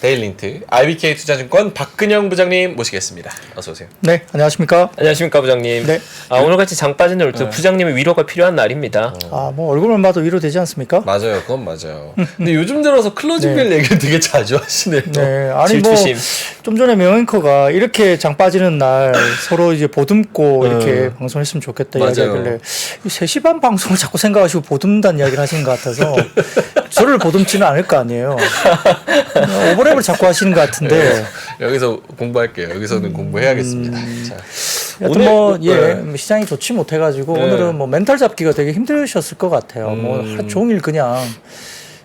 데일린트 IBK 투자증권 박근영 부장님 모시겠습니다. 어서 오세요. 네, 안녕하십니까? 안녕하십니까 부장님. 네. 오늘같이 장 빠진 날 부장님의 위로가 필요한 날입니다. 뭐 얼굴만 봐도 위로되지 않습니까? 맞아요, 그건 맞아요. 근데 요즘 들어서 클로징벨 얘기를 되게 자주 하시네요. 네, 아니 질투심. 좀 전에 명앵커가 이렇게 장 빠지는 날 서로 이제 보듬고 이렇게 방송했으면 좋겠다 이야기하길래 3시 반 방송을 자꾸 생각하시고 보듬는다는 이야기를 하시는 것 같아서 저를 보듬지는 않을 거 아니에요. 오버랩을 자꾸 하시는 것 같은데. 여기서 공부할게요. 여기서는 공부해야겠습니다. 자, 여튼 시장이 좋지 못해가지고 오늘은 뭐 멘탈 잡기가 되게 힘드셨을 것 같아요. 뭐 하루 종일 그냥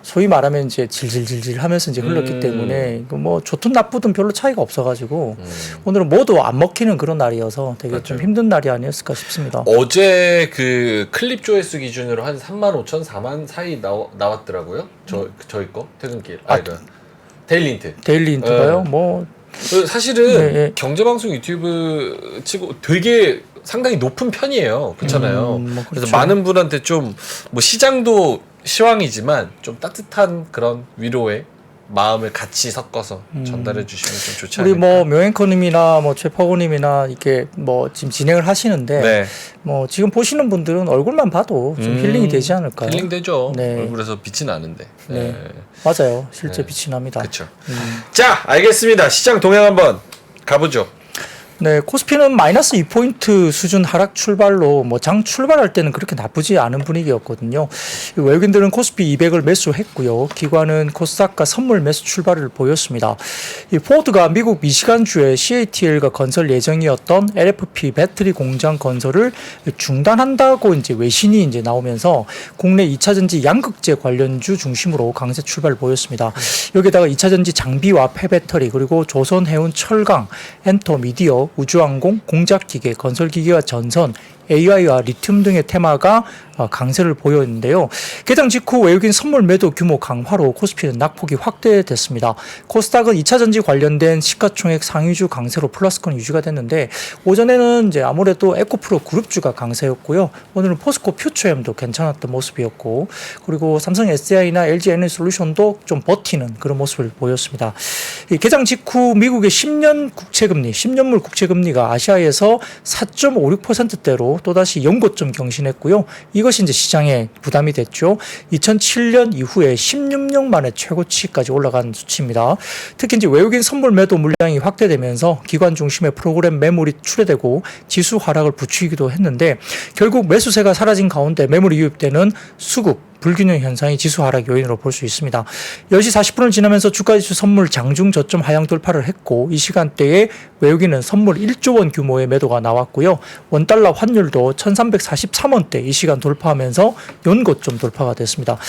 소위 말하면 이제 질질질질 하면서 이제 흘렀기 때문에 뭐 좋든 나쁘든 별로 차이가 없어가지고 오늘은 모두 안 먹히는 그런 날이어서 되게 좀 힘든 날이 아니었을까 싶습니다. 어제 그 클립 조회수 기준으로 한 35,000, 4만 사이 나왔더라고요. 저희 거 퇴근길. 데일린트. 데일리인트가요? 뭐 사실은 경제방송 유튜브 치고 되게 상당히 높은 편이에요. 그렇잖아요. 뭐 그렇죠. 그래서 많은 분한테 좀 뭐 시장도 시황이지만 좀 따뜻한 그런 위로의 마음을 같이 섞어서 전달해 주시면 좀 좋지 않을까. 우리 뭐 명앵커님이나 뭐 최파고님이나 이렇게 뭐 지금 진행을 하시는데 네. 뭐 지금 보시는 분들은 얼굴만 봐도 좀 힐링이 되지 않을까요? 힐링 되죠. 네. 얼굴에서 빛이 나는데. 네. 맞아요. 실제 빛이 납니다. 그렇죠. 자, 알겠습니다. 시장 동향 한번 가보죠. 네, 코스피는 마이너스 2포인트 수준 하락 출발로 뭐 장 출발할 때는 그렇게 나쁘지 않은 분위기였거든요. 외국인들은 코스피 200을 매수했고요. 기관은 코스닥과 선물 매수 출발을 보였습니다. 이 포드가 미국 미시간주에 CATL과 건설 예정이었던 LFP 배터리 공장 건설을 중단한다고 이제 외신이 이제 나오면서 국내 2차 전지 양극재 관련주 중심으로 강세 출발을 보였습니다. 여기다가 2차 전지 장비와 폐배터리 그리고 조선 해운 철강, 엔터 미디어 우주항공, 공작기계, 건설기계와 전선, AI와 리튬 등의 테마가 강세를 보였는데요. 개장 직후 외국인 선물 매도 규모 강화로 코스피는 낙폭이 확대됐습니다. 코스닥은 2차 전지 관련된 시가총액 상위주 강세로 플러스권 유지가 됐는데 오전에는 이제 아무래도 에코프로 그룹주가 강세였고요. 오늘은 포스코 퓨처엠도 괜찮았던 모습이었고 그리고 삼성 SDI나 LG 에너지솔루션도 좀 버티는 그런 모습을 보였습니다. 이 개장 직후 미국의 10년 국채금리, 10년물 국채금리가 아시아에서 4.56%대로 또다시 연고점 경신했고요. 이것이 이제 시장에 부담이 됐죠. 2007년 이후에 16년 만에 최고치까지 올라간 수치입니다. 특히 이제 외국인 선물 매도 물량이 확대되면서 기관 중심의 프로그램 매물이 출회되고 지수 하락을 부추기기도 했는데 결국 매수세가 사라진 가운데 매물이 유입되는 수급 불균형 현상이 지수 하락 요인으로 볼 수 있습니다. 10시 40분을 지나면서 주가지수 선물 장중 저점 하향 돌파를 했고 이 시간대에 외국인은 선물 1조 원 규모의 매도가 나왔고요. 원달러 환율도 1343원대 이 시간 돌파하면서 연고점 돌파가 됐습니다.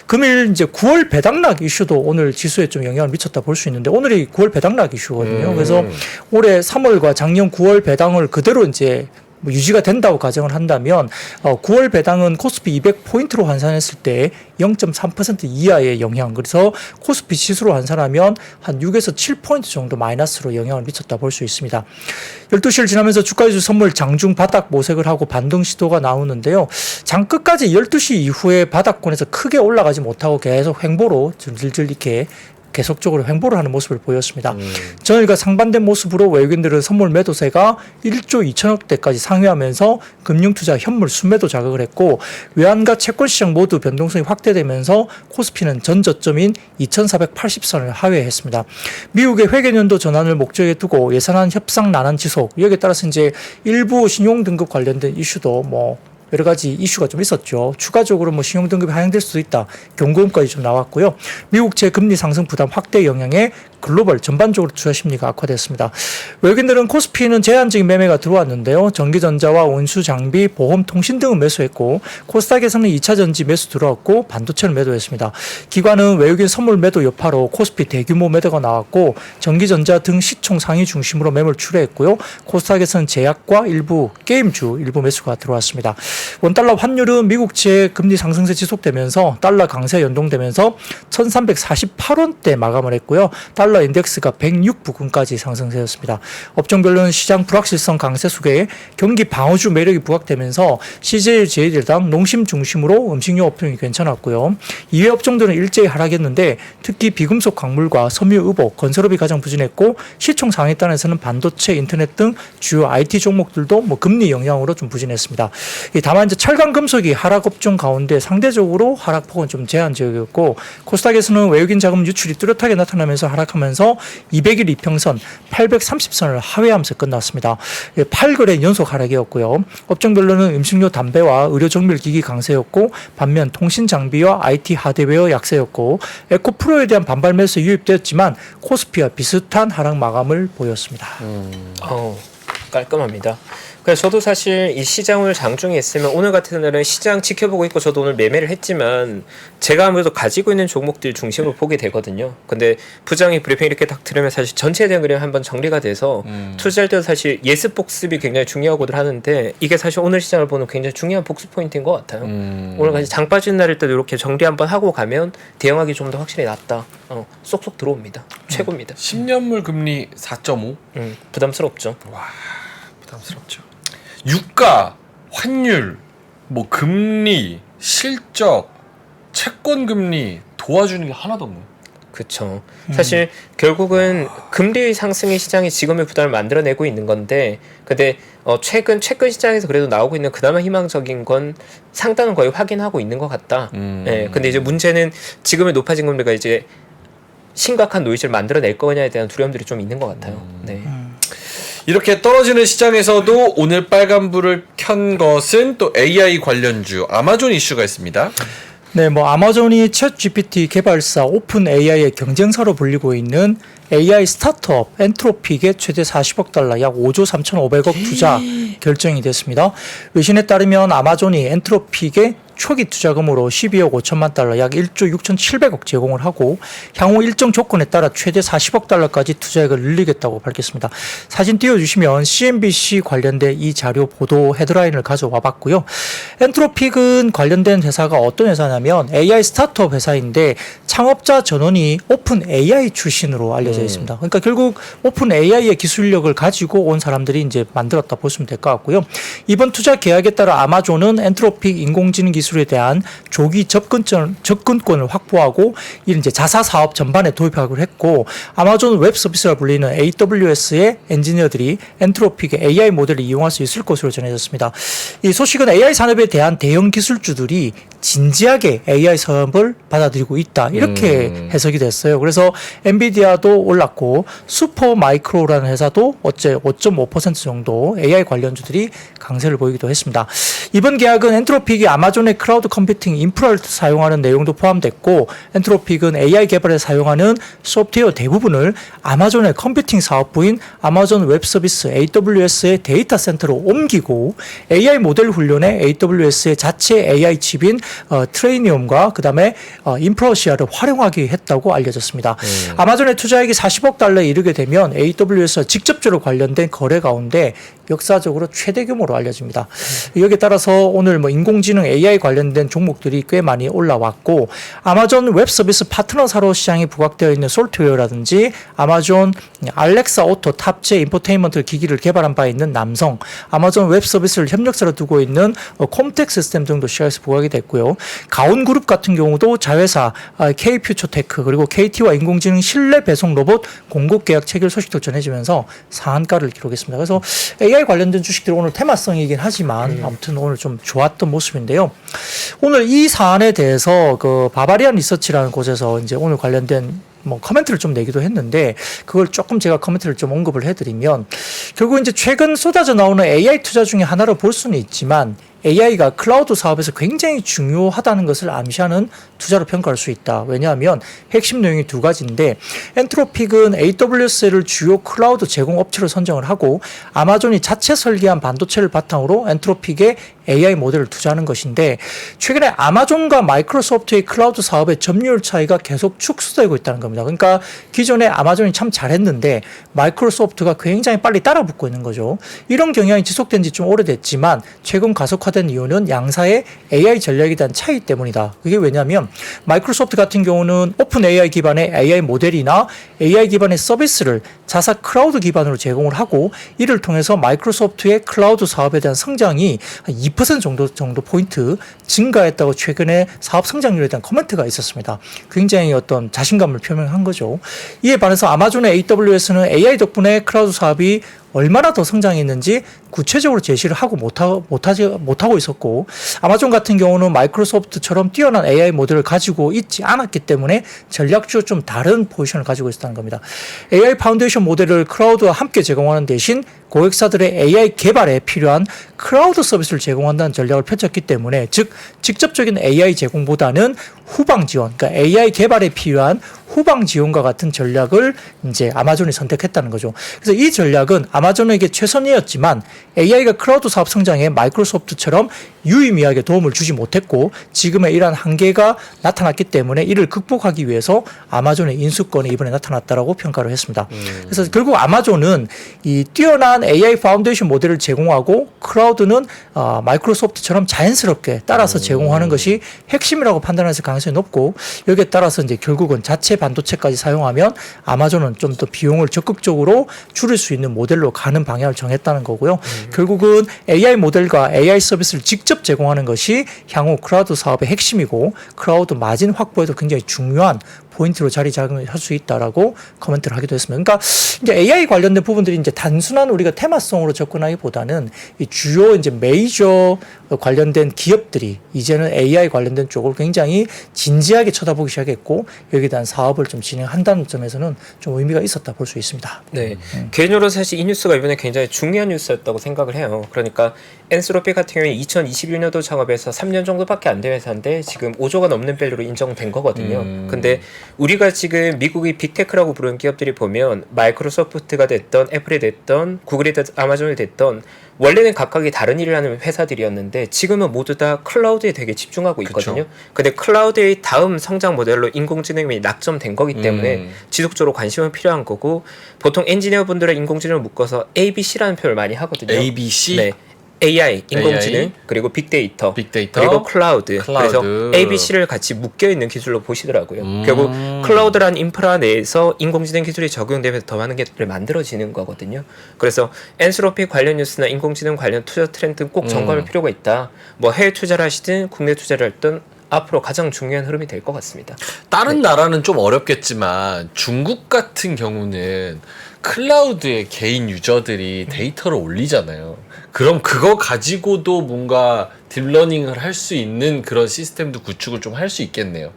금일 이제 9월 배당락 이슈도 오늘 지수에 좀 영향을 미쳤다 볼 수 있는데 오늘이 9월 배당락 이슈거든요. 그래서 올해 3월과 작년 9월 배당을 그대로 이제 유지가 된다고 가정을 한다면 9월 배당은 코스피 200포인트로 환산했을 때 0.3% 이하의 영향 그래서 코스피 지수로 환산하면 한 6에서 7포인트 정도 마이너스로 영향을 미쳤다 볼 수 있습니다. 12시를 지나면서 주가지수 선물 장중 바닥 모색을 하고 반등 시도가 나오는데요. 장 끝까지 12시 이후에 바닥권에서 크게 올라가지 못하고 계속 횡보로 질질 이렇게 계속적으로 횡보를 하는 모습을 보였습니다. 전일과 상반된 모습으로 외국인들은 선물 매도세가 1조 2천억 대까지 상회하면서 금융투자 현물 순매도 자극을 했고 외환과 채권시장 모두 변동성이 확대되면서 코스피는 전 저점인 2480선을 하회했습니다. 미국의 회계연도 전환을 목적에 두고 예산안 협상 난항 지속 여기에 따라서 이제 일부 신용등급 관련된 이슈도 뭐 여러 가지 이슈가 좀 있었죠. 추가적으로 뭐 신용등급이 하향될 수도 있다. 경고음까지 좀 나왔고요. 미국채 금리 상승 부담 확대 영향에 글로벌 전반적으로 투자 심리가 악화됐습니다. 외국인들은 코스피는 제한적인 매매가 들어왔는데요. 전기전자와 운수 장비, 보험, 통신 등을 매수했고 코스닥에서는 2차 전지 매수 들어왔고 반도체를 매도했습니다. 기관은 외국인 선물 매도 여파로 코스피 대규모 매도가 나왔고 전기전자 등 시총 상위 중심으로 매물 출회했고요. 코스닥에서는 제약과 일부 게임주 일부 매수가 들어왔습니다. 원달러 환율은 미국채 금리 상승세 지속되면서 달러 강세 연동되면서 1348원대 마감을 했고요. 달러 달러 인덱스가 106 부근까지 상승세였습니다. 업종별로는 시장 불확실성 강세 속에 경기 방어주 매력이 부각되면서 CJ, 제일당, 농심 중심으로 음식료 업종이 괜찮았고요. 이외 업종들은 일제히 하락했는데 특히 비금속 광물과 섬유 의복, 건설업이 가장 부진했고 시총 상위단에서는 반도체, 인터넷 등 주요 IT 종목들도 뭐 금리 영향으로 좀 부진했습니다. 다만 이제 철강 금속이 하락 업종 가운데 상대적으로 하락폭은 좀 제한적이었고 코스닥에서는 외국인 자금 유출이 뚜렷하게 나타나면서 하락하면서 200일 이평선 830선을 하회하면서 끝났습니다. 8거래 연속 하락이었고요. 업종별로는 음식료, 담배와 의료 정밀 기기 강세였고 반면 통신 장비와 IT 하드웨어 약세였고 에코프로에 대한 반발 매수 유입되었지만 코스피와 비슷한 하락 마감을 보였습니다. 깔끔합니다. 그래서 저도 사실 이 시장을 장중에 있으면 오늘 같은 날은 시장 지켜보고 있고 저도 오늘 매매를 했지만 제가 아무래도 가지고 있는 종목들 중심으로 보게 되거든요. 근데 부장이 브리핑 이렇게 딱 들으면 사실 전체에 대한 그림이 한번 정리가 돼서 투자할 때도 사실 예습 복습이 굉장히 중요하고들 하는데 이게 사실 오늘 시장을 보는 굉장히 중요한 복습 포인트인 것 같아요. 오늘 같이 장 빠진 날일 때도 이렇게 정리 한번 하고 가면 대응하기 좀 더 확실히 낫다. 쏙쏙 들어옵니다. 최고입니다. 10년물 금리 4.5? 부담스럽죠. 와, 부담스럽죠. 유가, 환율, 뭐 금리, 실적, 채권 금리 도와주는 게 하나도 없네. 그렇죠. 사실 결국은 금리 상승이 시장에 지금의 부담을 만들어내고 있는 건데, 근데 최근 시장에서 그래도 나오고 있는 그나마 희망적인 건 상단은 거의 확인하고 있는 것 같다. 네, 근데 이제 문제는 지금의 높아진 금리가 이제 심각한 노이즈를 만들어낼 거냐에 대한 두려움들이 좀 있는 것 같아요. 네. 이렇게 떨어지는 시장에서도 오늘 빨간불을 켠 것은 또 AI 관련주 아마존 이슈가 있습니다. 네, 뭐 아마존이 챗 GPT 개발사 오픈 AI의 경쟁사로 불리고 있는 AI 스타트업 엔트로픽의 최대 40억 달러 약 5조 3,500억 투자 결정이 됐습니다. 외신에 따르면 아마존이 엔트로픽의 초기 투자금으로 12억 5천만 달러 약 1조 6,700억 제공을 하고 향후 일정 조건에 따라 최대 40억 달러까지 투자액을 늘리겠다고 밝혔습니다. 사진 띄워주시면 CNBC 관련된 이 자료 보도 헤드라인을 가져와 봤고요. 엔트로픽은 관련된 회사가 어떤 회사냐면 AI 스타트업 회사인데 창업자 전원이 오픈 AI 출신으로 알려져 있습니다. 그러니까 결국 오픈 AI의 기술력을 가지고 온 사람들이 이제 만들었다 보시면 될 것 같고요. 이번 투자 계약에 따라 아마존은 엔트로픽 인공지능 기술에 대한 조기 접근권을 확보하고 이제 자사 사업 전반에 도입하기로 했고 아마존 웹 서비스라 불리는 AWS의 엔지니어들이 엔트로픽의 AI 모델을 이용할 수 있을 것으로 전해졌습니다. 이 소식은 AI 산업에 대한 대형 기술주들이 진지하게 AI 사업을 받아들이고 있다. 이렇게 해석이 됐어요. 그래서 엔비디아도 올랐고 슈퍼마이크로라는 회사도 어째 5.5% 정도 AI 관련주들이 강세를 보이기도 했습니다. 이번 계약은 엔트로픽이 아마존의 클라우드 컴퓨팅 인프라를 사용하는 내용도 포함됐고 엔트로픽은 AI 개발에 사용하는 소프트웨어 대부분을 아마존의 컴퓨팅 사업부인 아마존 웹 서비스 AWS의 데이터 센터로 옮기고 AI 모델 훈련에 AWS의 자체 AI 칩인 트레이니움과 그다음에 인프로시아를 활용하게 했다고 알려졌습니다. 아마존의 투자액이 40억 달러에 이르게 되면 AWS와 직접적으로 관련된 거래 가운데 역사적으로 최대 규모로 알려집니다. 여기에 따라서 오늘 뭐 인공지능 AI 관련된 종목들이 꽤 많이 올라왔고 아마존 웹 서비스 파트너사로 시장에 부각되어 있는 솔트웨어라든지 아마존 알렉사 오토 탑재 인포테인먼트 기기를 개발한 바 있는 남성, 아마존 웹 서비스를 협력사로 두고 있는 콤텍 시스템 등도 시장에서 부각이 됐고요. 가온그룹 같은 경우도 자회사 K퓨처테크 그리고 KT와 인공지능 실내 배송 로봇 공급 계약 체결 소식도 전해지면서 상한가를 기록했습니다. 그래서 AI 관련된 주식들이 오늘 테마성이긴 하지만 아무튼 오늘 좀 좋았던 모습인데요. 오늘 이 사안에 대해서 그 바바리안 리서치라는 곳에서 이제 오늘 관련된 뭐 커멘트를 좀 내기도 했는데 그걸 조금 제가 커멘트를 좀 언급을 해드리면 결국 이제 최근 쏟아져 나오는 AI 투자 중에 하나로 볼 수는 있지만 AI가 클라우드 사업에서 굉장히 중요하다는 것을 암시하는 투자로 평가할 수 있다. 왜냐하면 핵심 내용이 두 가지인데 엔트로픽은 AWS를 주요 클라우드 제공 업체로 선정을 하고 아마존이 자체 설계한 반도체를 바탕으로 엔트로픽의 AI 모델을 투자하는 것인데 최근에 아마존과 마이크로소프트의 클라우드 사업의 점유율 차이가 계속 축소되고 있다는 겁니다. 그러니까 기존에 아마존이 참 잘했는데 마이크로소프트가 굉장히 빨리 따라붙고 있는 거죠. 이런 경향이 지속된 지 좀 오래됐지만 최근 가속화 최적화된 이유는 양사의 AI 전략에 대한 차이 때문이다. 그게 왜냐하면 마이크로소프트 같은 경우는 오픈 AI 기반의 AI 모델이나 AI 기반의 서비스를 자사 클라우드 기반으로 제공을 하고 이를 통해서 마이크로소프트의 클라우드 사업에 대한 성장이 한 2% 정도 포인트 증가했다고 최근에 사업 성장률에 대한 코멘트가 있었습니다. 굉장히 어떤 자신감을 표명한 거죠. 이에 반해서 아마존의 AWS는 AI 덕분에 클라우드 사업이 얼마나 더 성장했는지 구체적으로 제시를 하고 못하고 있었고, 아마존 같은 경우는 마이크로소프트처럼 뛰어난 AI 모델을 가지고 있지 않았기 때문에 전략적으로 좀 다른 포지션을 가지고 있었다는 겁니다. AI 파운데이션 모델을 클라우드와 함께 제공하는 대신 고객사들의 AI 개발에 필요한 클라우드 서비스를 제공한다는 전략을 펼쳤기 때문에, 즉 직접적인 AI 제공보다는 후방 지원, 그러니까 AI 개발에 필요한 후방 지원과 같은 전략을 이제 아마존이 선택했다는 거죠. 그래서 이 전략은 아마존에게 최선이었지만 AI가 클라우드 사업 성장에 마이크로소프트처럼 유의미하게 도움을 주지 못했고 지금의 이러한 한계가 나타났기 때문에 이를 극복하기 위해서 아마존의 인수권이 이번에 나타났다라고 평가를 했습니다. 그래서 결국 아마존은 이 뛰어난 AI 파운데이션 모델을 제공하고 클라우드는 마이크로소프트처럼 자연스럽게 따라서 제공하는 것이 핵심이라고 판단해서 가능성이 높고, 여기에 따라서 이제 결국은 자체 반도체까지 사용하면 아마존은 좀 더 비용을 적극적으로 줄일 수 있는 모델로 가는 방향을 정했다는 거고요. 결국은 AI 모델과 AI 서비스를 직접 제공하는 것이 향후 클라우드 사업의 핵심이고 클라우드 마진 확보에도 굉장히 중요한 포인트로 자리 잡을 수 있다라고 코멘트를 하기도 했습니다. 그러니까 이제 AI 관련된 부분들이 이제 단순한 우리가 테마성으로 접근하기보다는 이 주요 이제 메이저 관련된 기업들이 이제는 AI 관련된 쪽을 굉장히 진지하게 쳐다보기 시작했고 여기에 대한 사업을 좀 진행한다는 점에서는 좀 의미가 있었다 볼 수 있습니다. 네, 개인적으로 사실 이 뉴스가 이번에 굉장히 중요한 뉴스였다고 생각을 해요. 그러니까 엔스로피 같은 경우에 2021년도 창업해서 3년 정도밖에 안 된 회사인데 지금 5조가 넘는 밸류로 인정된 거거든요. 근데 우리가 지금 미국의 빅테크라고 부르는 기업들이 보면 마이크로소프트가 됐던 애플이 됐던 구글이 됐던 아마존이 됐던 원래는 각각이 다른 일을 하는 회사들이었는데 지금은 모두 다 클라우드에 되게 집중하고 있거든요. 근데 클라우드의 다음 성장 모델로 인공지능이 낙점된 거기 때문에 지속적으로 관심은 필요한 거고, 보통 엔지니어분들은 인공지능을 묶어서 ABC라는 표현을 많이 하거든요. ABC? 네. AI, 인공지능, AI? 그리고 빅데이터, 빅데이터? 그리고 클라우드. 클라우드. 그래서 ABC를 같이 묶여있는 기술로 보시더라고요. 결국 클라우드란 인프라 내에서 인공지능 기술이 적용되면서 더 많은 것들을 만들어지는 거거든요. 그래서 엔스로피 관련 뉴스나 인공지능 관련 투자 트렌드는 꼭 점검할 필요가 있다. 뭐 해외 투자를 하시든 국내 투자를 하든 앞으로 가장 중요한 흐름이 될 것 같습니다. 다른 나라는 좀 어렵겠지만 중국 같은 경우는 클라우드에 개인 유저들이 데이터를 올리잖아요. 그럼 그거 가지고도 뭔가 딥러닝을 할 수 있는 그런 시스템도 구축을 좀 할 수 있겠네요.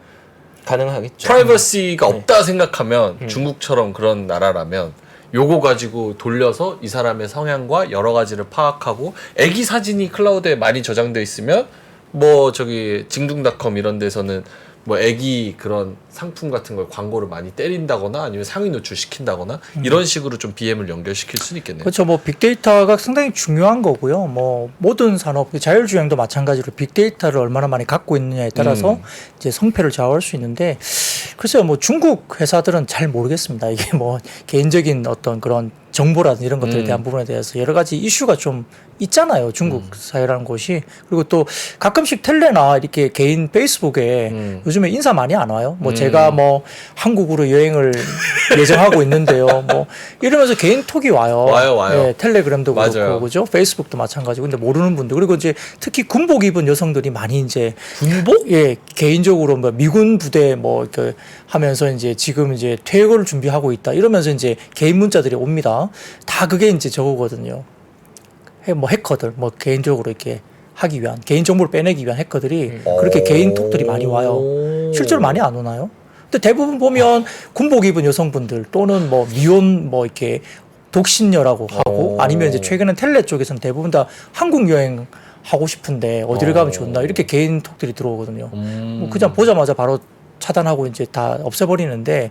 가능하겠죠. 프라이버시가 없다 생각하면 중국처럼 그런 나라라면 요거 가지고 돌려서 이 사람의 성향과 여러 가지를 파악하고 애기 사진이 클라우드에 많이 저장돼 있으면 뭐 저기 징둥닷컴 이런 데서는 뭐 애기 그런 상품 같은 걸 광고를 많이 때린다거나 아니면 상위 노출시킨다거나 이런 식으로 좀 BM을 연결시킬 수는 있겠네요. 그렇죠. 뭐 빅데이터가 상당히 중요한 거고요. 뭐 모든 산업, 자율주행도 마찬가지로 빅데이터를 얼마나 많이 갖고 있느냐에 따라서 이제 성패를 좌우할 수 있는데, 글쎄요, 뭐 중국 회사들은 잘 모르겠습니다. 이게 뭐 개인적인 어떤 그런 정보라든 이런 것들에 대한 부분에 대해서 여러 가지 이슈가 좀 있잖아요. 중국 사회라는 곳이. 그리고 또 가끔씩 텔레나 이렇게 개인 페이스북에 요즘에 인사 많이 안 와요. 뭐 제가 뭐 한국으로 여행을 예정하고 있는데요. 뭐 이러면서 개인 톡이 와요. 와요. 네, 텔레그램도 맞아요. 그렇고 그죠? 페이스북도 마찬가지고. 근데 모르는 분들, 그리고 이제 특히 군복 입은 여성들이 많이 이제 군복? 예, 개인적으로 뭐 미군 부대 뭐 이렇게 하면서 이제 지금 이제 퇴역을 준비하고 있다 이러면서 이제 개인 문자들이 옵니다. 다 그게 이제 저거거든요. 뭐 해커들, 뭐 개인적으로 이렇게 하기 위한, 개인 정보를 빼내기 위한 해커들이 그렇게 개인 톡들이 많이 와요. 실제로 많이 안 오나요? 근데 대부분 보면 군복 입은 여성분들 또는 뭐 미혼 뭐 이렇게 독신녀라고 하고, 아니면 이제 최근에 텔레 쪽에서는 대부분 다 한국 여행 하고 싶은데 어디를 가면 좋나 이렇게 개인 톡들이 들어오거든요. 뭐 그냥 보자마자 바로 차단하고 이제 다 없애버리는데,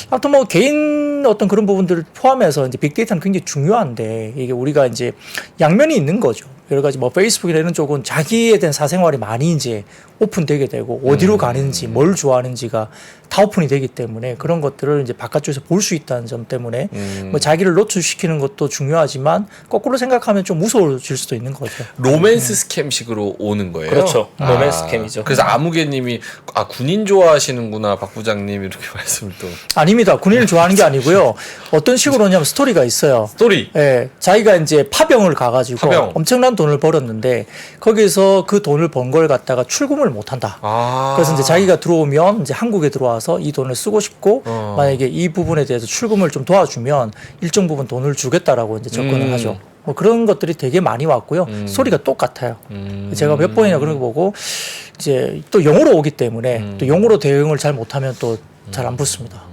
아무튼 뭐 개인 어떤 그런 부분들을 포함해서 이제 빅데이터는 굉장히 중요한데, 이게 우리가 이제 양면이 있는 거죠. 여러 가지 뭐 페이스북이나 이런 쪽은 자기에 대한 사생활이 많이 이제 오픈되게 되고 어디로 가는지 뭘 좋아하는지가 다 오픈이 되기 때문에 그런 것들을 이제 바깥쪽에서 볼 수 있다는 점 때문에 뭐 자기를 노출시키는 것도 중요하지만 거꾸로 생각하면 좀 무서워질 수도 있는 거죠. 로맨스 스캠식으로 오는 거예요. 그렇죠. 로맨스 스캠이죠. 그래서 아무개님이 군인 좋아하시는구나 박 부장님 이렇게 말씀을 또. 아닙니다. 군인을 좋아하는 게 아니고요. 어떤 식으로 오냐면 스토리가 있어요. 스토리. 예, 자기가 이제 파병을 가가지고 파병. 엄청난 돈을 벌었는데 거기서 그 돈을 번 걸 갖다가 출금을 못 한다. 그래서 이제 자기가 들어오면 이제 한국에 들어와서 이 돈을 쓰고 싶고 만약에 이 부분에 대해서 출금을 좀 도와주면 일정 부분 돈을 주겠다라고 이제 접근을 하죠. 뭐 그런 것들이 되게 많이 왔고요. 소리가 똑같아요. 제가 몇 번이나 그런 거 보고 이제 또 영어로 오기 때문에 또 영어로 대응을 잘 못하면 또 잘 안 붙습니다.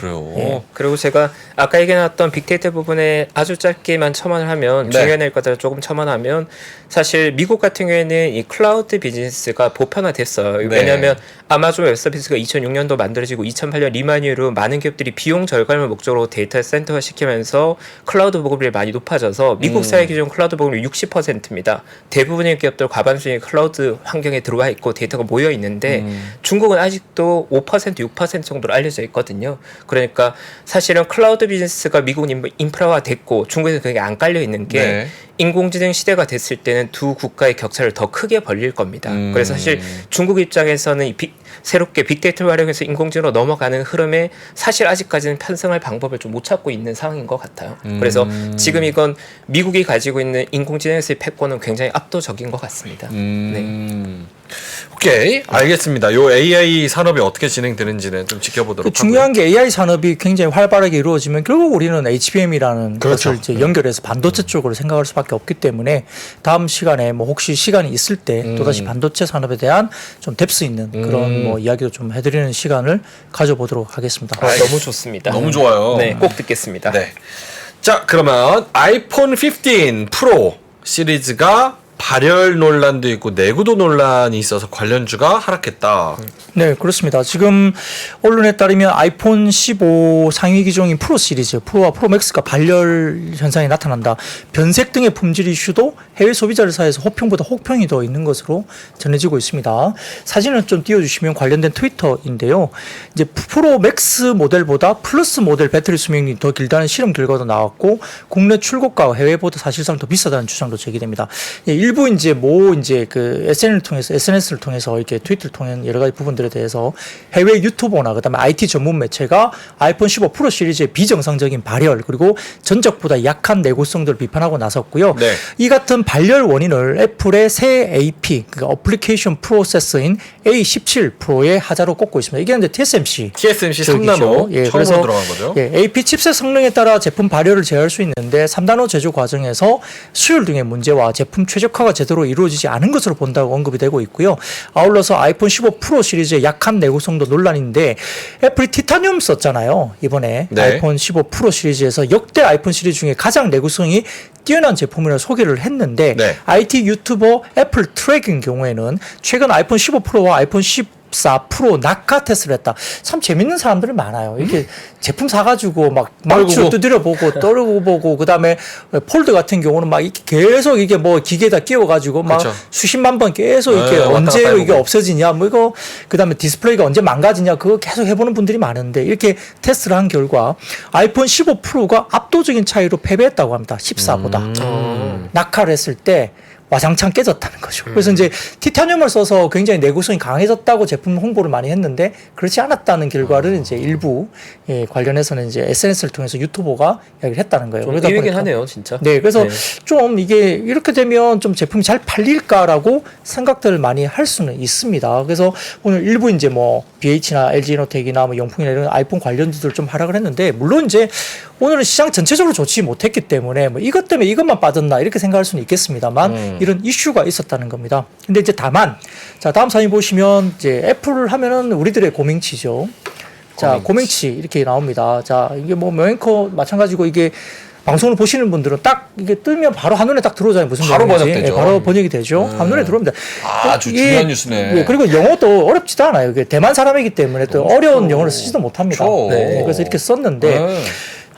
그래요. 예. 그리고 제가 아까 얘기 나왔던 빅데이터 부분에 아주 짧게만 첨언을 하면 네. 중요한 것들을 조금 첨언하면 사실 미국 같은 경우에는 이 클라우드 비즈니스가 보편화됐어요. 네. 왜냐하면 아마존 웹 서비스가 2006년도 만들어지고 2008년 리만 이후로 많은 기업들이 비용 절감을 목적으로 데이터 센터화 시키면서 클라우드 보급률이 많이 높아져서 미국 사회 기준 클라우드 보급률 60%입니다. 대부분의 기업들 과반수의 클라우드 환경에 들어와 있고 데이터가 모여 있는데 중국은 아직도 5% 6% 정도로 알려져 있거든요. 그러니까 사실은 클라우드 비즈니스가 미국 인프라화 됐고 중국에서 그게 안 깔려 있는 게 네. 인공지능 시대가 됐을 때는 두 국가의 격차를 더 크게 벌릴 겁니다. 그래서 사실 중국 입장에서는 새롭게 빅데이터를 활용해서 인공지능으로 넘어가는 흐름에 사실 아직까지는 편승할 방법을 좀 못 찾고 있는 상황인 것 같아요. 그래서 지금 이건 미국이 가지고 있는 인공지능에서의 패권은 굉장히 압도적인 것 같습니다. 네. 오케이, 알겠습니다. 요 AI 산업이 어떻게 진행되는지는 좀 지켜보도록 하고요. 중요한 게 AI 산업이 굉장히 활발하게 이루어지면 결국 우리는 HBM이라는 그렇죠. 것을 이제 연결해서 반도체 쪽으로 생각할 수밖에 없기 때문에 다음 시간에 뭐 혹시 시간이 있을 때 또다시 반도체 산업에 대한 좀 뎁스 있는 그런 뭐 이야기도 좀 해드리는 시간을 가져보도록 하겠습니다. 너무 좋습니다. 너무 좋아요. 네, 꼭 듣겠습니다. 네. 자, 그러면 아이폰 15 프로 시리즈가 발열 논란도 있고 내구도 논란이 있어서 관련주가 하락했다. 네, 그렇습니다. 지금 언론에 따르면 아이폰 15 상위 기종인 프로 시리즈, 프로와 프로 맥스가 발열 현상이 나타난다. 변색 등의 품질 이슈도 해외 소비자를 사이에서 호평보다 혹평이 더 있는 것으로 전해지고 있습니다. 사진을 좀 띄워주시면 관련된 트위터인데요. 이제 프로 맥스 모델보다 플러스 모델 배터리 수명이 더 길다는 실험 결과도 나왔고 국내 출고가가 해외보다 사실상 더 비싸다는 주장도 제기됩니다. 일부 이제 그 SNS를 통해서 이렇게 트위터를 통한 여러 가지 부분들에 대해서 해외 유튜버나 그다음에 IT 전문 매체가 아이폰 15 프로 시리즈의 비정상적인 발열 그리고 전적보다 약한 내구성들을 비판하고 나섰고요. 네. 이 같은 발열 원인을 애플의 새 AP 그러니까 어플리케이션 프로세서인 A17 프로의 하자로 꼽고 있습니다. 이게 이제 TSMC 3나노 예, 처음으로 그래서 들어간 거죠. 예, AP 칩셋 성능에 따라 제품 발열을 제어할 수 있는데 3나노 제조 과정에서 수율 등의 문제와 제품 최적화가 제대로 이루어지지 않은 것으로 본다고 언급이 되고 있고요. 아울러서 아이폰 15 프로 시리즈의 약한 내구성도 논란인데 애플이 티타늄 썼잖아요. 이번에 네. 아이폰 15 프로 시리즈에서 역대 아이폰 시리즈 중에 가장 내구성이 뛰어난 제품이라 소개를 했는데 네. IT 유튜버 애플 트랙인 경우에는 최근 아이폰 15 프로와 아이폰 14 프로 낙하 테스트를 했다. 참 재밌는 사람들이 많아요. 이렇게 제품 사가지고 막 망치로 두드려보고 떨어보고 그다음에 폴드 같은 경우는 막 이렇게 계속 이게 뭐 기계에다 끼워가지고 막 그렇죠. 수십만 번 계속 이렇게 왔다 언제 갔다 이게 해보고. 없어지냐 뭐 이거 그다음에 디스플레이가 언제 망가지냐 그거 계속 해보는 분들이 많은데 이렇게 테스트를 한 결과 아이폰 15 프로가 압도적인 차이로 패배했다고 합니다. 14보다 낙하를 했을 때 와장창 깨졌다는 거죠. 그래서 이제 티타늄을 써서 굉장히 내구성이 강해졌다고 제품 홍보를 많이 했는데 그렇지 않았다는 결과를 이제 일부 관련해서는 이제 SNS를 통해서 유튜버가 이야기를 했다는 거예요. 그러다 의외긴 보니까 하네요, 진짜. 네, 그래서 네. 좀 이게 이렇게 되면 좀 제품이 잘 팔릴까라고 생각들을 많이 할 수는 있습니다. 그래서 오늘 일부 이제 뭐 BH나 LG이노텍이나 뭐 영풍이나 이런 아이폰 관련주들 좀 하락을 했는데 물론 이제 오늘은 시장 전체적으로 좋지 못했기 때문에 뭐 이것 때문에 이것만 빠졌나 이렇게 생각할 수는 있겠습니다만 이런 이슈가 있었다는 겁니다. 근데 이제 다만 자 다음 사진 보시면 이제 애플을 하면은 우리들의 고명치죠. 자 고명치 이렇게 나옵니다. 자 이게 뭐 앵커 마찬가지고 이게 방송을 보시는 분들은 딱 이게 뜨면 바로 한눈에 딱 들어오잖아요. 무슨 바로 내용인지. 번역되죠. 예, 바로 번역이 되죠. 한눈에 들어옵니다. 아주 이게- 중요한 뉴스네. 예, 그리고 영어도 어렵지도 않아요. 이게 대만 사람이기 때문에 또 어려운 영어를 쓰지도 못합니다. 그렇죠. 네, 그래서 이렇게 썼는데 네.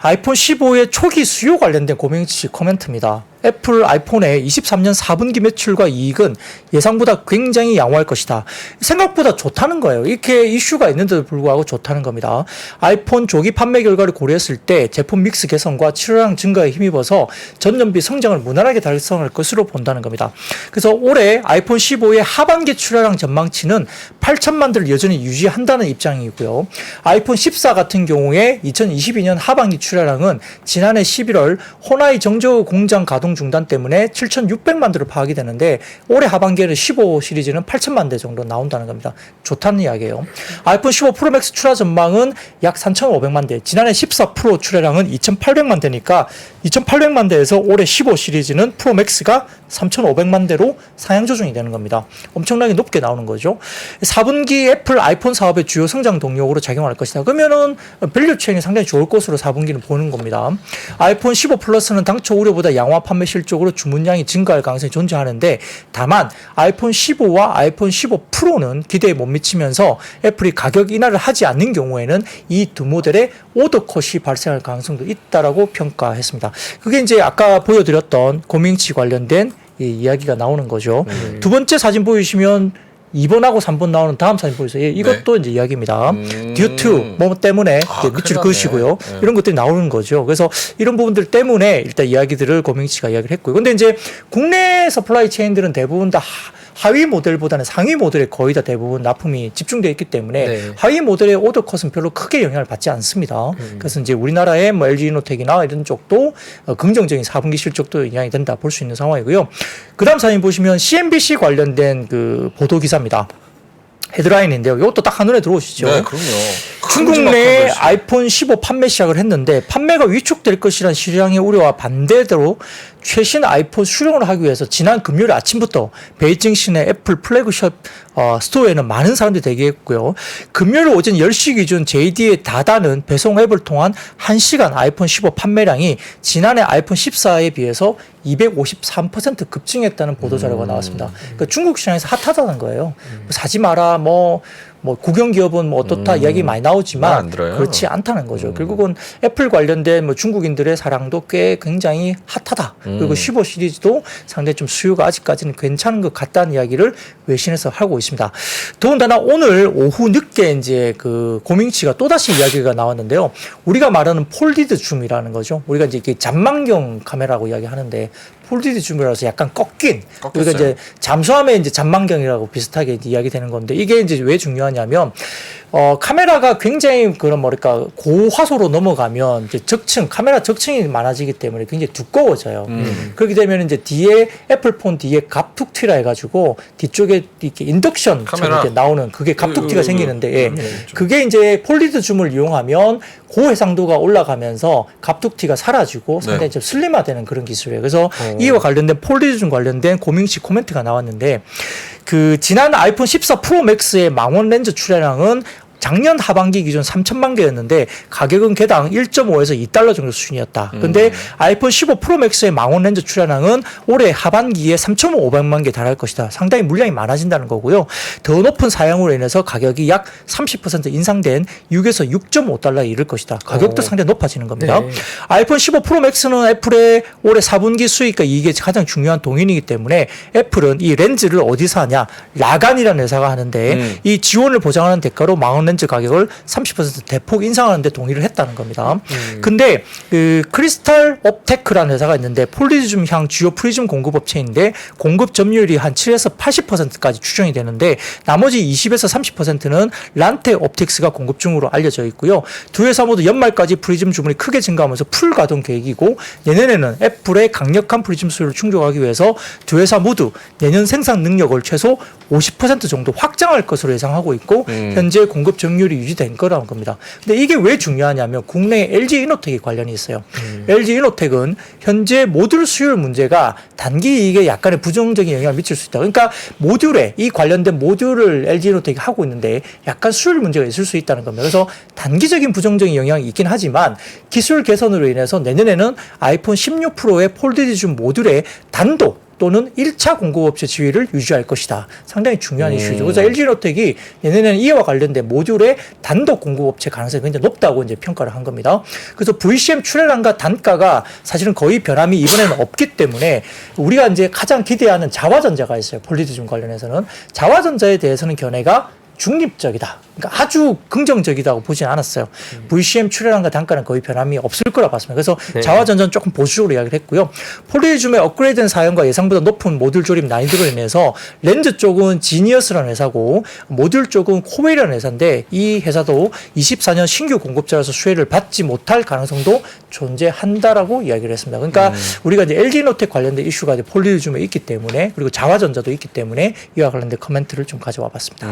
아이폰 15의 초기 수요 관련된 고명치 코멘트입니다. 애플 아이폰의 23년 4분기 매출과 이익은 예상보다 굉장히 양호할 것이다. 생각보다 좋다는 거예요. 이렇게 이슈가 있는데도 불구하고 좋다는 겁니다. 아이폰 조기 판매 결과를 고려했을 때 제품 믹스 개선과 출하량 증가에 힘입어서 전년비 성장을 무난하게 달성할 것으로 본다는 겁니다. 그래서 올해 아이폰 15의 하반기 출하량 전망치는 8천만 대를 여전히 유지한다는 입장이고요. 아이폰 14 같은 경우에 2022년 하반기 출하량은 지난해 11월 호나이 정저 공장 가동 중단 때문에 7,600만 대로 파악이 되는데 올해 하반기에는 15 시리즈는 8천만 대 정도 나온다는 겁니다. 좋다는 이야기예요. 아이폰 15 프로 맥스 출하 전망은 약 3,500만 대, 지난해 14 프로 출하량은 2,800만 대니까 2,800만 대에서 올해 15 시리즈는 프로 맥스가 3,500만 대로 상향 조정이 되는 겁니다. 엄청나게 높게 나오는 거죠. 4분기 애플 아이폰 사업의 주요 성장 동력으로 작용할 것이다. 그러면은 밸류 체인이 상당히 좋을 것으로 4분기는 보는 겁니다. 아이폰 15 플러스는 당초 우려보다 양호한 판매 실적으로 주문량이 증가할 가능성이 존재하는데, 다만 아이폰 15와 아이폰 15 프로는 기대에 못 미치면서 애플이 가격 인하를 하지 않는 경우에는 이 두 모델의 오더컷이 발생할 가능성도 있다라고 평가했습니다. 그게 이제 아까 보여드렸던 고밍치 관련된 이 이야기가 나오는 거죠. 두 번째 사진 보이시면 2번하고 3번 나오는 다음 사진 보이세요? 예, 이것도 이제 이야기입니다. 듀투 뭐 때문에 밑줄 그으시고요. 이런 것들이 나오는 거죠. 그래서 이런 부분들 때문에 일단 이야기들을 고명치가 이야기를 했고요. 근데 이제 국내 서플라이 체인들은 대부분 다 하위 모델보다는 상위 모델에 거의 다 대부분 납품이 집중되어 있기 때문에 네. 하위 모델의 오더컷은 별로 크게 영향을 받지 않습니다. 그래서 이제 우리나라의 뭐 LG 이노텍이나 이런 쪽도 긍정적인 4분기 실적도 영향이 된다 볼 수 있는 상황이고요. 그 다음 사진 보시면 CNBC 관련된 그 보도 기사입니다. 헤드라인인데요. 이것도 딱 한눈에 들어오시죠. 네, 그럼요. 중국 내 아이폰 15 판매 시작을 했는데 판매가 위축될 것이라는 시장의 우려와 반대로 최신 아이폰 수령을 하기 위해서 지난 금요일 아침부터 베이징 시내 애플 플래그십 스토어에는 많은 사람들이 대기했고요. 금요일 오전 10시 기준 JD의 다다는 배송 앱을 통한 1시간 아이폰 15 판매량이 지난해 아이폰 14에 비해서 253% 급증했다는 보도자료가 나왔습니다. 그러니까 중국 시장에서 핫하다는 거예요. 뭐 사지 마라, 뭐 국영 기업은 뭐 어떻다 이야기 많이 나오지만 그렇지 않다는 거죠. 결국은 애플 관련된 뭐 중국인들의 사랑도 꽤 굉장히 핫하다. 그리고 15 시리즈도 상당히 좀 수요가 아직까지는 괜찮은 것 같다는 이야기를 외신에서 하고 있습니다. 더군다나 오늘 오후 늦게 이제 그 고밍치가 또다시 이야기가 나왔는데요. 우리가 말하는 폴디드 줌이라는 거죠. 우리가 이제 이게 잔망경 카메라라고 이야기하는데 폴디드 줌이라서 약간 꺾인. 우리가 이제 잠수함의 이제 잔망경이라고 비슷하게 이야기되는 건데 이게 이제 왜 중요하냐면 카메라가 굉장히 그런 뭐랄까 고화소로 넘어가면 이제 카메라 적층이 많아지기 때문에 굉장히 두꺼워져요. 그렇게 되면 이제 뒤에 애플폰 뒤에 갑툭튀라 해가지고 뒤쪽에 이렇게 인덕션 이렇게 나오는 그게 갑툭튀가 생기는데 예. 그게 이제 폴리드 줌을 이용하면 고해상도가 올라가면서 갑툭튀가 사라지고 상당히 좀 슬림화되는 그런 기술이에요. 그래서 이와 관련된 폴리드 줌 관련된 고밍치 코멘트가 나왔는데 그 지난 아이폰 14 프로 맥스의 망원 렌즈 출하량은 작년 하반기 기준 3천만 개였는데 가격은 개당 1.5에서 2달러 정도 수준이었다. 근데 아이폰 15 프로 맥스의 망원 렌즈 출하량은 올해 하반기에 3,500만 개 달할 것이다. 상당히 물량이 많아진다는 거고요. 더 높은 사양으로 인해서 가격이 약 30% 인상된 6에서 6.5달러에 이를 것이다. 가격도 상당히 높아지는 겁니다. 네. 아이폰 15 프로 맥스는 애플의 올해 4분기 수익과 이익의 가장 중요한 동인이기 때문에 애플은 이 렌즈를 어디서 하냐? 라간이라는 회사가 하는데 이 지원을 보장하는 대가로 망원 렌즈 가격을 30% 대폭 인상하는 데 동의를 했다는 겁니다. 근데 그 크리스탈 옵테크라는 회사가 있는데 폴리즘 향 주요 프리즘 공급 업체인데 공급 점유율이 한 7에서 80%까지 추정이 되는데 나머지 20에서 30%는 란테 옵틱스가 공급 중으로 알려져 있고요. 두 회사 모두 연말까지 프리즘 주문이 크게 증가하면서 풀 가동 계획이고 내년에는 애플의 강력한 프리즘 수요를 충족하기 위해서 두 회사 모두 내년 생산 능력을 최소 50% 정도 확장할 것으로 예상하고 있고 현재 공급 점유율이 유지된 거라는 겁니다. 근데 이게 왜 중요하냐면 국내에 LG 이노텍이 관련이 있어요. LG 이노텍은 현재 모듈 수율 문제가 단기 이익에 약간의 부정적인 영향을 미칠 수 있다. 그러니까 모듈에 이 관련된 모듈을 LG 이노텍이 하고 있는데 약간 수율 문제가 있을 수 있다는 겁니다. 그래서 단기적인 부정적인 영향이 있긴 하지만 기술 개선으로 인해서 내년에는 아이폰 16 프로의 폴디즘 모듈에 단독 또는 1차 공급업체 지위를 유지할 것이다. 상당히 중요한 이슈죠. 그래서 LG노텍이 내년에는 이와 관련된 모듈의 단독 공급업체 가능성이 굉장히 높다고 이제 평가를 한 겁니다. 그래서 VCM 출하량과 단가가 사실은 거의 변함이 이번에는 없기 때문에 우리가 이제 가장 기대하는 자화전자가 있어요. 폴리디즘 관련해서는. 자화전자에 대해서는 견해가 중립적이다. 그러니까 아주 긍정적이다고 보진 않았어요. VCM 출하량과 단가는 거의 변함이 없을 거라 봤습니다. 그래서 네. 자화전자는 조금 보수적으로 이야기를 했고요. 폴리즘의 업그레이드된 사양과 예상보다 높은 모듈 조립 난이도로 인해서 렌즈 쪽은 지니어스라는 회사고 모듈 쪽은 코웨이라는 회사인데 이 회사도 24년 신규 공급자라서 수혜를 받지 못할 가능성도 존재한다라고 이야기를 했습니다. 그러니까 우리가 이제 LG노텍 관련된 이슈가 이제 폴리즘에 있기 때문에 그리고 자화전자도 있기 때문에 이와 관련된 코멘트를 좀 가져와 봤습니다.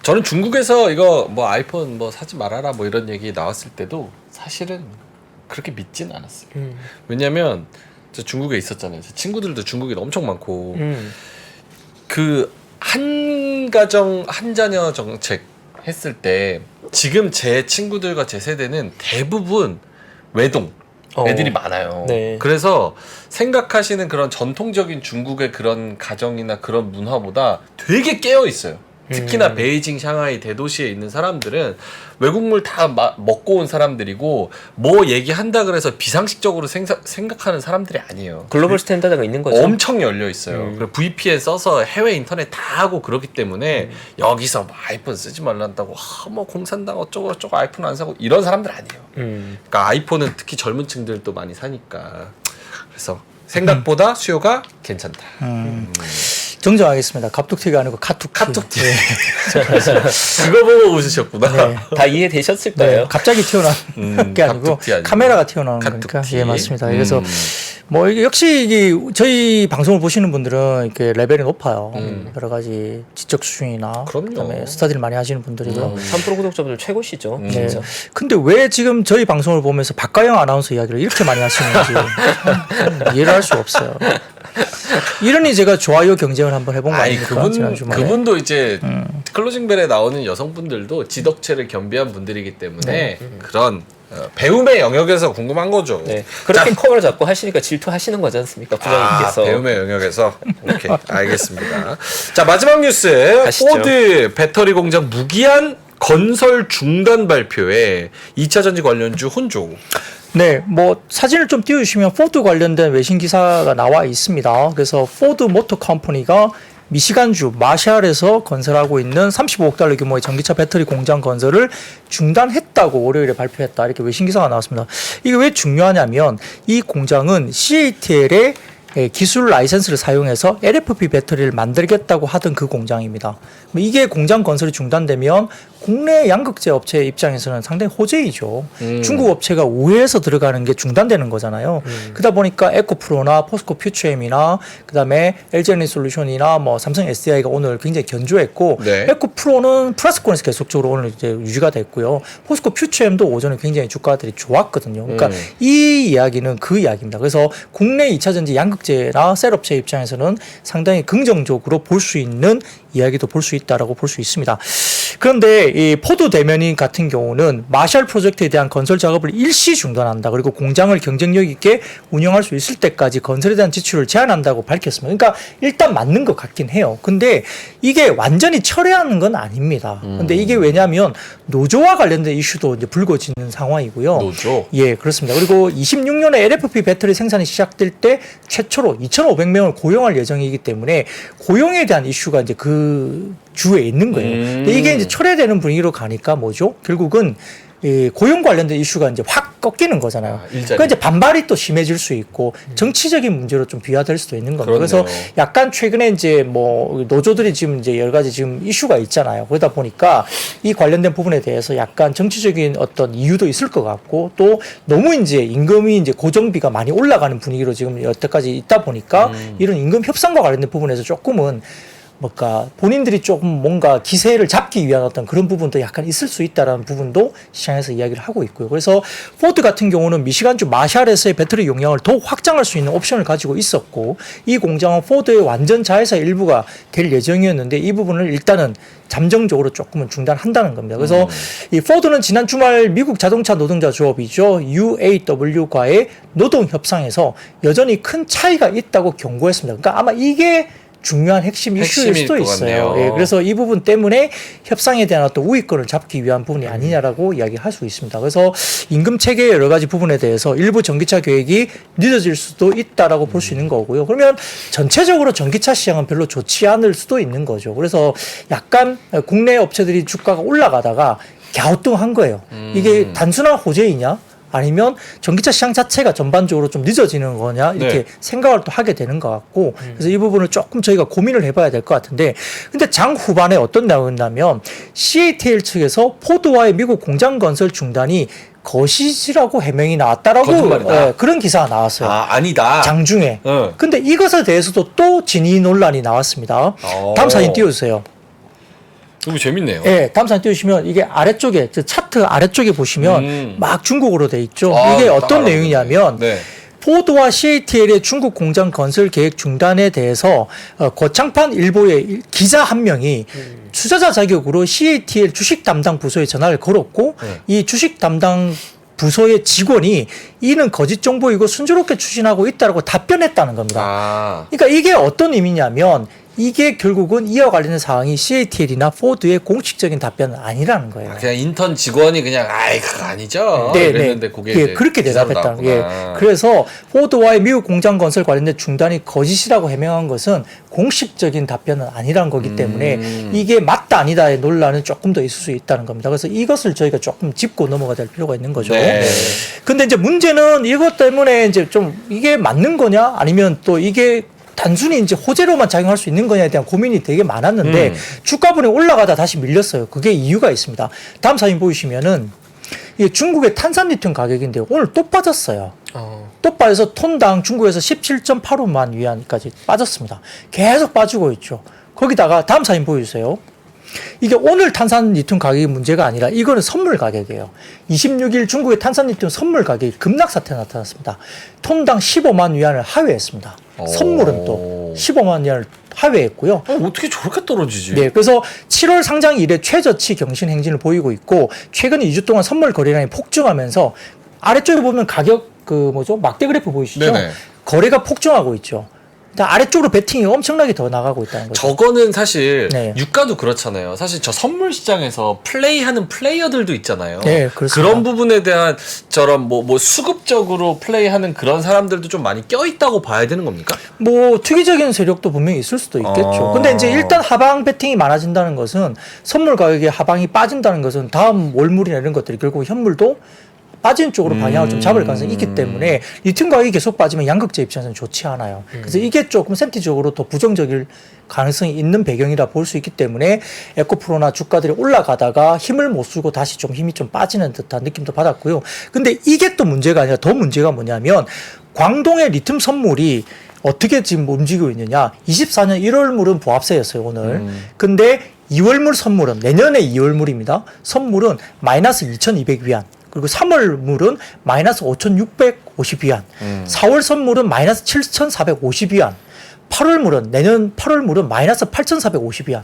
저는 중국에서 이거 뭐 아이폰 뭐 사지 말아라 뭐 이런 얘기 나왔을 때도 사실은 그렇게 믿지는 않았어요. 왜냐면 저 중국에 있었잖아요. 제 친구들도 중국에 엄청 많고 그 한 가정 한 자녀 정책 했을 때 지금 제 친구들과 제 세대는 대부분 외동 애들이 많아요. 네. 그래서 생각하시는 그런 전통적인 중국의 그런 가정이나 그런 문화보다 되게 깨어 있어요. 특히나 베이징, 샹하이 대도시에 있는 사람들은 외국물 다 먹고 온 사람들이고 뭐 얘기한다 그래서 비상식적으로 생각하는 사람들이 아니에요. 글로벌 스탠다드가 있는 거죠. 엄청 열려 있어요. 그리고 VPN 써서 해외 인터넷 다 하고 그러기 때문에 여기서 뭐 아이폰 쓰지 말란다고 뭐 공산당 어쩌고 저쩌고 아이폰 안 사고 이런 사람들 아니에요. 그러니까 아이폰은 특히 젊은 층들도 많이 사니까 그래서 생각보다 수요가 괜찮다. 정정하겠습니다. 갑툭튀가 아니고 카툭튀. 카툭튀. 그거 보고 웃으셨구나. 네. 다 이해되셨을까요? 네, 갑자기 튀어나온 게 아니고 갑툭튀 아니고. 카메라가 튀어나오는 카툭튀. 거니까 예 맞습니다. 그래서 뭐 이게 역시 이게 저희 방송을 보시는 분들은 이렇게 레벨이 높아요. 여러 가지 지적 수준이나 그럼요. 그다음에 스터디를 많이 하시는 분들이고요. 3프로 구독자분들 최고시죠. 네. 진짜. 근데 왜 지금 저희 방송을 보면서 박가영 아나운서 이야기를 이렇게 많이 하시는지 이해를 할 수 없어요. 이러니 제가 좋아요 경쟁을 한번 해본 거 아니 아닙니까? 지난 주말에. 그분도 이제 클로징벨에 나오는 여성분들도 지덕체를 겸비한 분들이기 때문에 그런 배움의 영역에서 궁금한 거죠. 네. 그렇게 커버를 잡고 하시니까 질투하시는 거지 않습니까? 부장님께서. 배움의 영역에서 오케이 알겠습니다. 자 마지막 뉴스 가시죠. 포드 배터리 공장 무기한 건설 중단 발표에 2차 전지 관련주 혼조. 네, 뭐 사진을 좀 띄워주시면 포드 관련된 외신 기사가 나와 있습니다. 그래서 포드 모터 컴퍼니가 미시간주 마샬에서 건설하고 있는 35억 달러 규모의 전기차 배터리 공장 건설을 중단했다고 월요일에 발표했다. 이렇게 외신 기사가 나왔습니다. 이게 왜 중요하냐면 이 공장은 CATL의 기술 라이센스를 사용해서 LFP 배터리를 만들겠다고 하던 그 공장입니다. 이게 공장 건설이 중단되면 국내 양극재 업체 입장에서는 상당히 호재이죠. 중국 업체가 우회해서 들어가는 게 중단되는 거잖아요. 그러다 보니까 에코프로나 포스코 퓨처엠이나 그다음에 LG에너지솔루션이나 뭐 삼성 SDI가 오늘 굉장히 견조했고 네. 에코프로는 플러스권에서 계속적으로 오늘 이제 유지가 됐고요. 포스코 퓨처엠도 오전에 굉장히 주가들이 좋았거든요. 그러니까 이 이야기는 그 이야기입니다. 그래서 국내 2차 전지 양극재나 셀업체 입장에서는 상당히 긍정적으로 볼 수 있는 이야기도 볼 수 있다라고 볼 수 있습니다. 그런데 이 포드 대변인 같은 경우는 마샬 프로젝트에 대한 건설 작업을 일시 중단한다. 그리고 공장을 경쟁력 있게 운영할 수 있을 때까지 건설에 대한 지출을 제한한다고 밝혔습니다. 그러니까 일단 맞는 것 같긴 해요. 근데 이게 완전히 철회하는 건 아닙니다. 근데 이게 왜냐하면 노조와 관련된 이슈도 이제 불거지는 상황이고요. 노조? 예, 그렇습니다. 그리고 26년에 LFP 배터리 생산이 시작될 때 최초로 2,500명을 고용할 예정이기 때문에 고용에 대한 이슈가 이제 그 주에 있는 거예요. 근데 이게 이제 철회되는 분위기로 가니까 뭐죠? 결국은 이 고용 관련된 이슈가 이제 확 꺾이는 거잖아요. 일자리. 그러니까 이제 반발이 또 심해질 수 있고 정치적인 문제로 좀 비화될 수도 있는 겁니다. 그렇네요. 그래서 약간 최근에 이제 뭐 노조들이 지금 이제 여러 가지 지금 이슈가 있잖아요. 그러다 보니까 이 관련된 부분에 대해서 약간 정치적인 어떤 이유도 있을 것 같고 또 너무 이제 임금이 이제 고정비가 많이 올라가는 분위기로 지금 여태까지 있다 보니까 이런 임금 협상과 관련된 부분에서 조금은 뭔가 본인들이 조금 뭔가 기세를 잡기 위한 어떤 그런 부분도 약간 있을 수 있다라는 부분도 시장에서 이야기를 하고 있고요. 그래서 포드 같은 경우는 미시간주 마샬에서의 배터리 용량을 더 확장할 수 있는 옵션을 가지고 있었고 이 공장은 포드의 완전 자회사 일부가 될 예정이었는데 이 부분을 일단은 잠정적으로 조금은 중단한다는 겁니다. 그래서 이 포드는 지난 주말 미국 자동차 노동자 조합이죠. UAW과의 노동 협상에서 여전히 큰 차이가 있다고 경고했습니다. 그러니까 아마 이게 중요한 핵심 이슈일 수도 있어요. 예, 그래서 이 부분 때문에 협상에 대한 어떤 우위권을 잡기 위한 부분이 아니냐라고 이야기할 수 있습니다. 그래서 임금 체계의 여러 가지 부분에 대해서 일부 전기차 계획이 늦어질 수도 있다라고 볼 수 있는 거고요. 그러면 전체적으로 전기차 시장은 별로 좋지 않을 수도 있는 거죠. 그래서 약간 국내 업체들이 주가가 올라가다가 갸우뚱한 거예요. 이게 단순한 호재이냐? 아니면 전기차 시장 자체가 전반적으로 좀 늦어지는 거냐 이렇게 네. 생각을 또 하게 되는 것 같고 그래서 이 부분을 조금 저희가 고민을 해봐야 될 것 같은데 근데 장 후반에 어떤 나오냐면 CATL 측에서 포드와의 미국 공장 건설 중단이 거시지라고 해명이 나왔다라고 거짓말이다. 그런 기사가 나왔어요. 아니다. 장중에. 응. 근데 이것에 대해서도 또 진위 논란이 나왔습니다. 다음 사진 띄워주세요. 이거 재밌네요. 예, 다음 사진 띄우시면 이게 아래쪽에 저 차트 아래쪽에 보시면 막 중국어로 돼 있죠. 이게 딱 어떤 알아보네. 내용이냐면 네. 포드와 CATL의 중국 공장 건설 계획 중단에 대해서 거창판 일보의 기자 한 명이 투자자 자격으로 CATL 주식 담당 부서에 전화를 걸었고 이 주식 담당 부서의 직원이 이는 거짓 정보이고 순조롭게 추진하고 있다라고 답변했다는 겁니다. 아. 그러니까 이게 어떤 의미냐면 이게 결국은 이와 관련된 사항이 CATL이나 포드의 공식적인 답변은 아니라는 거예요. 그냥 인턴 직원이 그냥 아이 그거 아니죠. 네, 이랬는데 네. 그게 예, 이제 그렇게 기사로 대답했다. 예. 나왔구나. 그래서 포드와의 미국 공장 건설 관련된 중단이 거짓이라고 해명한 것은 공식적인 답변은 아니라는 거기 때문에 이게 맞다 아니다의 논란은 조금 더 있을 수 있다는 겁니다. 그래서 이것을 저희가 조금 짚고 넘어가야 될 필요가 있는 거죠. 네. 근데 이제 문제는 이것 때문에 이제 좀 이게 맞는 거냐 아니면 또 이게 단순히 이제 호재로만 작용할 수 있는 거냐에 대한 고민이 되게 많았는데 주가분이 올라가다 다시 밀렸어요. 그게 이유가 있습니다. 다음 사진 보시면은 이게 중국의 탄산 리튬 가격인데 오늘 또 빠졌어요. 또 빠져서 톤당 중국에서 17.85만 위안까지 빠졌습니다. 계속 빠지고 있죠. 거기다가 다음 사진 보여주세요. 이게 오늘 탄산 리튬 가격이 문제가 아니라 이거는 선물 가격이에요. 26일 중국의 탄산 리튬 선물 가격이 급락 사태 나타났습니다. 톤당 15만 위안을 하회했습니다. 선물은 또 15만 위안을 하회했고요. 어떻게 저렇게 떨어지지? 네, 그래서 7월 상장 이래 최저치 경신 행진을 보이고 있고 최근 2주 동안 선물 거래량이 폭증하면서 아래쪽에 보면 가격 막대 그래프 보이시죠? 네네. 거래가 폭증하고 있죠. 아래쪽으로 베팅이 엄청나게 더 나가고 있다는 거죠. 저거는 사실 네. 유가도 그렇잖아요. 사실 저 선물 시장에서 플레이하는 플레이어들도 있잖아요. 네, 그렇습니다. 그런 부분에 대한 저런 뭐 수급적으로 플레이하는 그런 사람들도 좀 많이 껴 있다고 봐야 되는 겁니까? 뭐 투기적인 세력도 분명히 있을 수도 있겠죠. 근데 이제 일단 하방 베팅이 많아진다는 것은 선물 가격의 하방이 빠진다는 것은 다음 월물이나 이런 것들이 결국 현물도 빠지는 쪽으로 방향을 좀 잡을 가능성이 있기 때문에 리튬 가격이 계속 빠지면 양극재 입장에서는 좋지 않아요. 그래서 이게 조금 센티적으로 더 부정적일 가능성이 있는 배경이라 볼 수 있기 때문에 에코프로나 주가들이 올라가다가 힘을 못 쓰고 다시 좀 힘이 좀 빠지는 듯한 느낌도 받았고요. 근데 이게 또 문제가 아니라 더 문제가 뭐냐면 광동의 리튬 선물이 어떻게 지금 움직이고 있느냐. 24년 1월물은 보합세였어요, 오늘. 근데 2월물 선물은 내년에 2월물입니다. 선물은 마이너스 2,200위안. 그리고 3월물은 마이너스 5,650위안, 4월 선물은 마이너스 7,450위안, 8월물은 내년 8월물은 마이너스 8,450위안.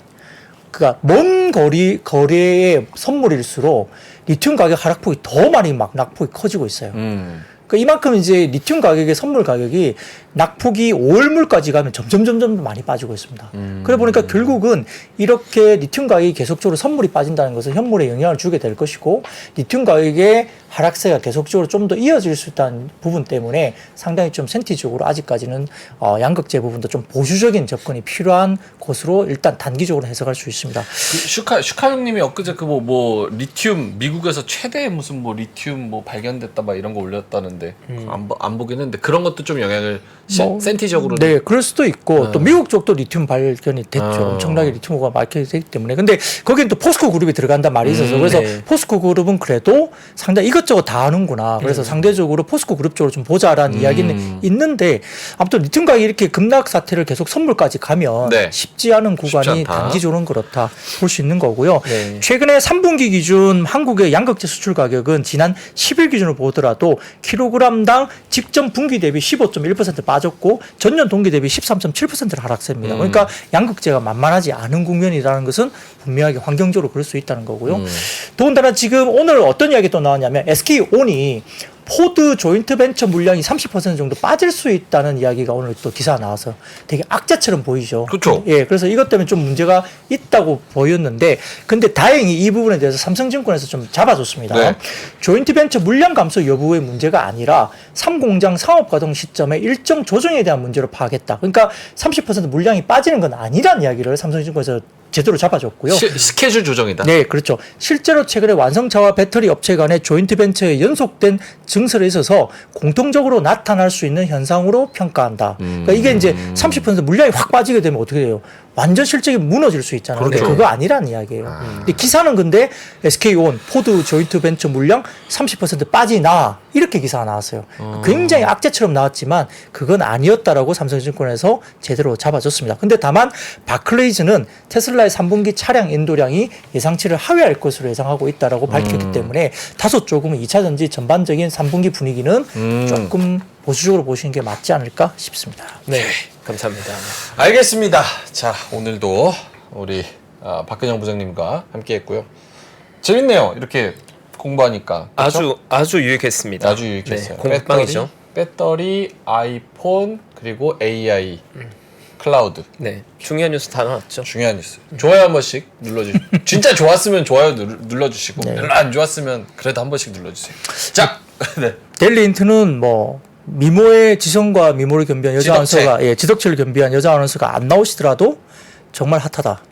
그러니까 먼 거리의 선물일수록 리튬 가격 하락폭이 더 많이 막 낙폭이 커지고 있어요. 그러니까 이만큼 이제 리튬 가격의 선물 가격이 낙폭이 5월물까지 가면 점점 많이 빠지고 있습니다. 그래 보니까 결국은 이렇게 리튬 가격이 계속적으로 선물이 빠진다는 것은 현물에 영향을 주게 될 것이고 리튬 가격의 하락세가 계속적으로 좀 더 이어질 수 있다는 부분 때문에 상당히 좀 센티적으로 아직까지는 양극재 부분도 좀 보수적인 접근이 필요한 것으로 일단 단기적으로 해석할 수 있습니다. 그 슈카 형님이 엊그제 그 뭐 리튬 미국에서 최대 무슨 뭐 리튬 뭐 발견됐다 막 이런 거 올렸다는데 안 보긴 했는데 그런 것도 좀 영향을 센티적으로. 네, 그럴 수도 있고 어. 또 미국 쪽도 리튬 발견이 됐죠. 엄청나게 리튬호가 마켓이 되기 때문에. 근데 거긴 또 포스코 그룹이 들어간단 말이 있어서 그래서 네. 포스코 그룹은 그래도 상당히 이것저것 다 하는구나. 그래서 상대적으로 포스코 그룹 쪽으로 좀 보자라는 이야기는 있는데 아무튼 리튬 가격이 이렇게 급락 사태를 계속 선물까지 가면 네. 쉽지 않은 구간이 쉽지 않다. 단기적으로는 그렇다 볼 수 있는 거고요. 네. 최근에 3분기 기준 한국의 양극재 수출 가격은 지난 10일 기준으로 보더라도 킬로그램당 직전 분기 대비 15.1% 빠졌고 전년 동기 대비 13.7%를 하락세입니다. 그러니까 양극재가 만만하지 않은 국면이라는 것은 분명하게 환경적으로 그럴 수 있다는 거고요. 더군다나 지금 오늘 어떤 이야기 또 나왔냐면 SK온이 포드 조인트 벤처 물량이 30% 정도 빠질 수 있다는 이야기가 오늘 또 기사가 나와서 되게 악재처럼 보이죠. 그렇죠. 예, 그래서 이것 때문에 좀 문제가 있다고 보였는데, 근데 다행히 이 부분에 대해서 삼성증권에서 좀 잡아줬습니다. 네. 조인트 벤처 물량 감소 여부의 문제가 아니라 3공장 상업 가동 시점에 일정 조정에 대한 문제로 파악했다. 그러니까 30% 물량이 빠지는 건 아니라는 이야기를 삼성증권에서 제대로 잡아줬고요. 스케줄 조정이다. 네, 그렇죠. 실제로 최근에 완성차와 배터리 업체 간의 조인트 벤처에 연속된 증설에 있어서 공통적으로 나타날 수 있는 현상으로 평가한다. 그러니까 이게 이제 30% 물량이 확 빠지게 되면 어떻게 돼요? 완전 실적이 무너질 수 있잖아요. 근데 그렇죠. 그거 아니라는 이야기예요. 근데 기사는 근데 SK온 포드 조인트 벤처 물량 30% 빠지나 이렇게 기사가 나왔어요. 굉장히 악재처럼 나왔지만 그건 아니었다라고 삼성증권에서 제대로 잡아줬습니다. 근데 다만 바클레이즈는 테슬라의 3분기 차량 인도량이 예상치를 하회할 것으로 예상하고 있다라고 밝혔기 때문에 다소 조금 2차 전지 전반적인 3분기 분위기는 조금 보수적으로 보시는 게 맞지 않을까 싶습니다. 네. 감사합니다. 알겠습니다. 자, 오늘도 우리 박근영 부장님과 함께했고요. 재밌네요. 이렇게 공부하니까. 그렇죠? 아주 유익했습니다. 아주 유익했어요. 네, 공부방이죠. 배터리, 아이폰, 그리고 AI, 클라우드. 네. 중요한 뉴스 다 나왔죠. 중요한 뉴스. 좋아요 한 번씩 눌러주시고. 진짜 좋았으면 좋아요 눌러주시고. 별로 안 좋았으면 그래도 한 번씩 눌러주세요. 자, 네. 데일리인트는 뭐 미모의 지성과 미모를 겸비한 여자 지덕체. 아나운서가 지덕체를 겸비한 여자 아나운서가 안 나오시더라도 정말 핫하다.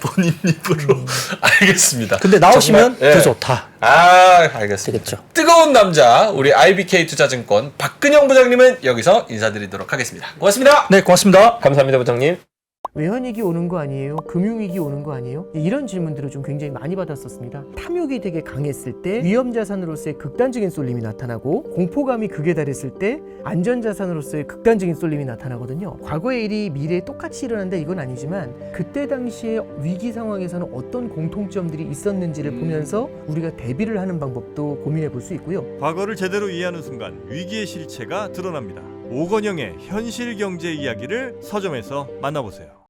본인 입으로. 알겠습니다. 근데 나오시면 정말, 더 예. 좋다. 알겠습니다. 되겠죠. 뜨거운 남자 우리 IBK 투자증권 박근영 부장님은 여기서 인사드리도록 하겠습니다. 고맙습니다. 네, 고맙습니다. 감사합니다, 부장님. 외환위기 오는 거 아니에요? 금융위기 오는 거 아니에요? 이런 질문들을 좀 굉장히 많이 받았었습니다. 탐욕이 되게 강했을 때 위험자산으로서의 극단적인 쏠림이 나타나고 공포감이 극에 달했을 때 안전자산으로서의 극단적인 쏠림이 나타나거든요. 과거의 일이 미래에 똑같이 일어난다 이건 아니지만 그때 당시에 위기 상황에서는 어떤 공통점들이 있었는지를 보면서 우리가 대비를 하는 방법도 고민해 볼 수 있고요. 과거를 제대로 이해하는 순간 위기의 실체가 드러납니다. 오건영의 현실 경제 이야기를 서점에서 만나보세요.